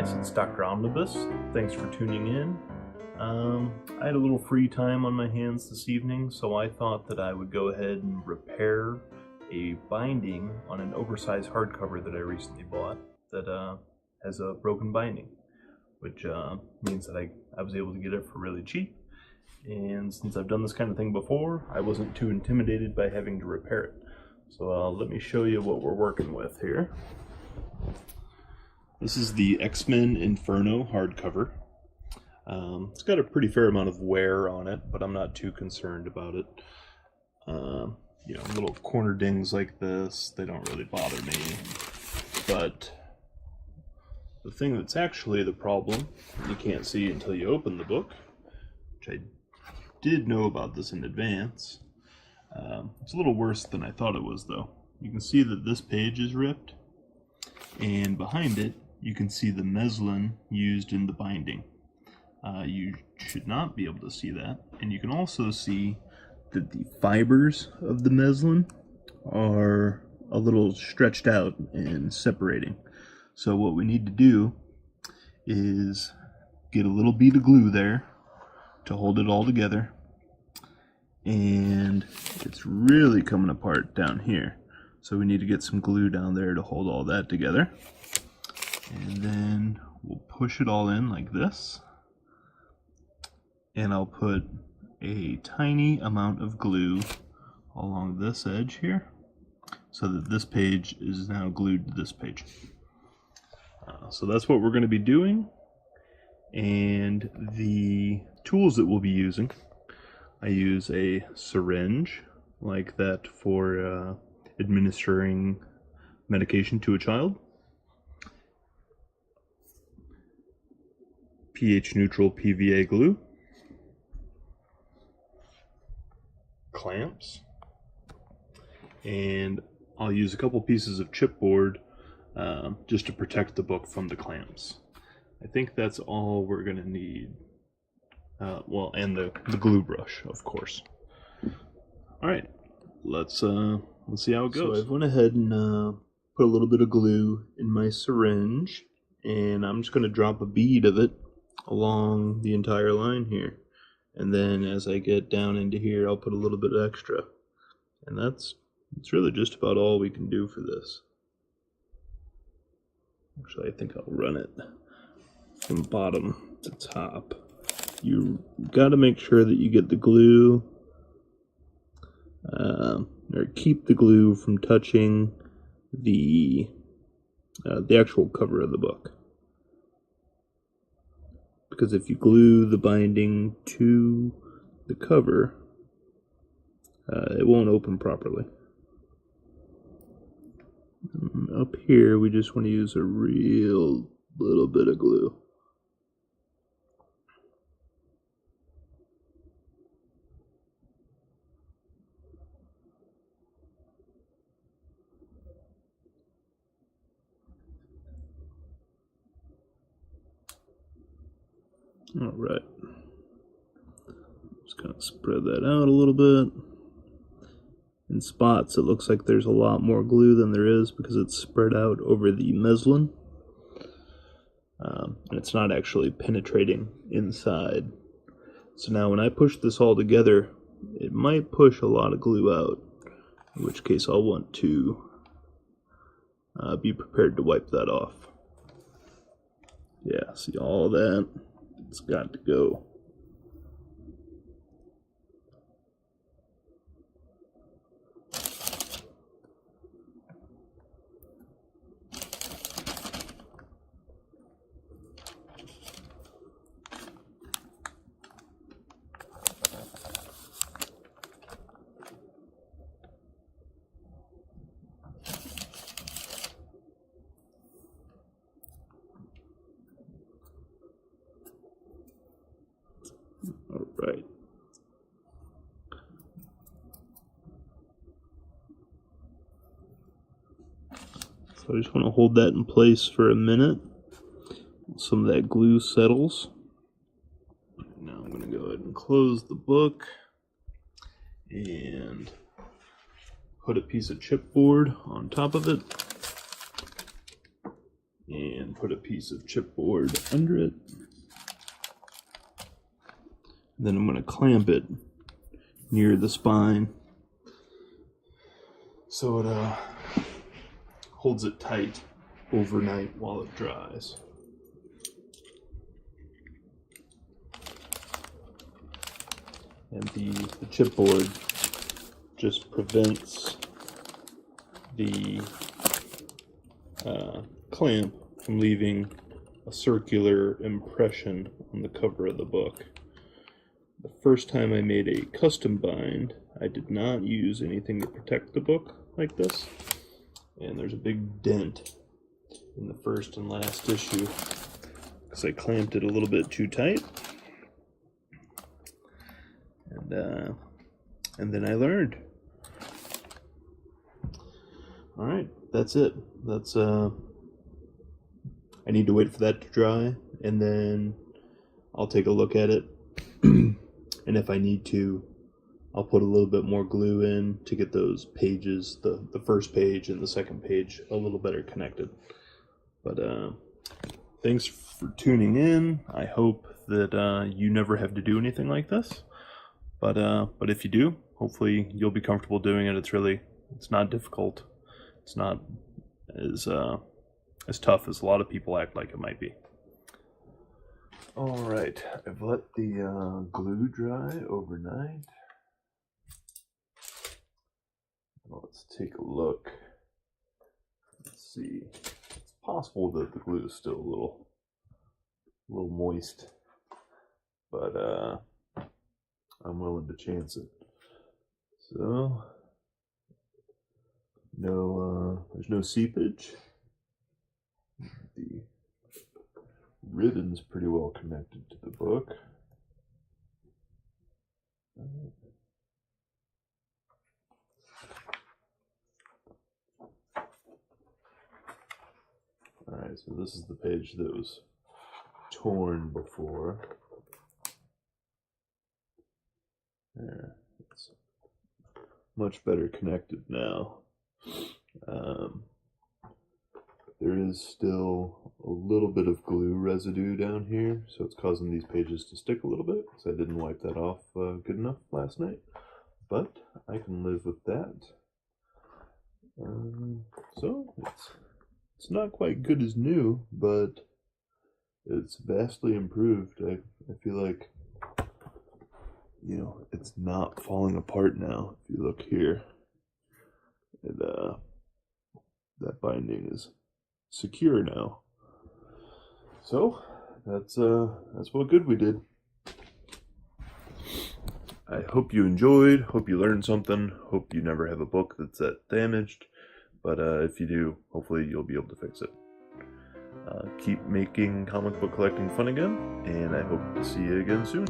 guys, it's Dr. Omnibus. Thanks for tuning in. I had a little free time on my hands this evening, so I thought that I would go ahead and repair a binding on an oversized hardcover that I recently bought that has a broken binding, which means that I was able to get it for really cheap. And since I've done this kind of thing before, I wasn't too intimidated by having to repair it. So let me show you what we're working with here. This is the X-Men Inferno hardcover. It's got a pretty fair amount of wear on it, but I'm not too concerned about it. You know, little corner dings like this, they don't really bother me. But the thing that's actually the problem, you can't see until you open the book, which I did know about this in advance. It's a little worse than I thought it was, though. You can see that this page is ripped, and behind it, you can see the muslin used in the binding. You should not be able to see that, and you can also see that the fibers of the muslin are a little stretched out and separating. So what we need to do is get a little bead of glue there to hold it all together, and it's really coming apart down here. So we need to get some glue down there to hold all that together. And then we'll push it all in like this. And I'll put a tiny amount of glue along this edge here, so that this page is now glued to this page. So that's what we're going to be doing. And the tools that we'll be using, I use a syringe like that for administering medication to a child. pH neutral PVA glue, clamps, and I'll use a couple pieces of chipboard just to protect the book from the clamps. I think that's all we're going to need. Well, and the glue brush, of course. Alright, let's see how it goes. So I went ahead and put a little bit of glue in my syringe, and I'm just going to drop a bead of it along the entire line here. And then as I get down into here, I'll put a little bit extra. And it's really just about all we can do for this. Actually, I think I'll run it from bottom to top. You got to make sure that you get the glue, or keep the glue from touching the actual cover of the book. Because if you glue the binding to the cover, it won't open properly. Up here, we just want to use a real little bit of glue. Alright, just kind of spread that out a little bit. In spots, it looks like there's a lot more glue than there is because it's spread out over the muslin. And it's not actually penetrating inside. So now when I push this all together, it might push a lot of glue out, in which case I'll want to be prepared to wipe that off. Yeah, see all that? It's got to go. Alright. So I just want to hold that in place for a minute. Some of that glue settles. Now I'm going to go ahead and close the book and put a piece of chipboard on top of it. and put a piece of chipboard under it. Then I'm going to clamp it near the spine so it holds it tight overnight while it dries. And the chipboard just prevents the clamp from leaving a circular impression on the cover of the book. The first time I made a custom bind, I did not use anything to protect the book like this. And there's a big dent in the first and last issue because I clamped it a little bit too tight. And then I learned. Alright, that's it. That's I need to wait for that to dry, and then I'll take a look at it. And if I need to, I'll put a little bit more glue in to get those pages, the first page and the second page, a little better connected. But thanks for tuning in. I hope that you never have to do anything like this. But if you do, hopefully you'll be comfortable doing it. It's not difficult. It's not as tough as a lot of people act like it might be. Alright, I've let the glue dry overnight. Let's take a look. Let's see. It's possible that the glue is still a little moist, but I'm willing to chance it. So, there's no seepage. The ribbon's pretty well connected to the book. Alright, so this is the page that was torn before. There, it's much better connected now. There is still a little bit of glue residue down here, so it's causing these pages to stick a little bit, because I didn't wipe that off good enough last night. But I can live with that. So it's not quite good as new, but it's vastly improved. I feel like, you know, it's not falling apart now. If you look here, that binding is secure now. So that's what good we did. I hope you enjoyed, hope you learned something, hope you never have a book that's that damaged, but if you do, hopefully you'll be able to fix it. Keep making comic book collecting fun again, and I hope to see you again soon.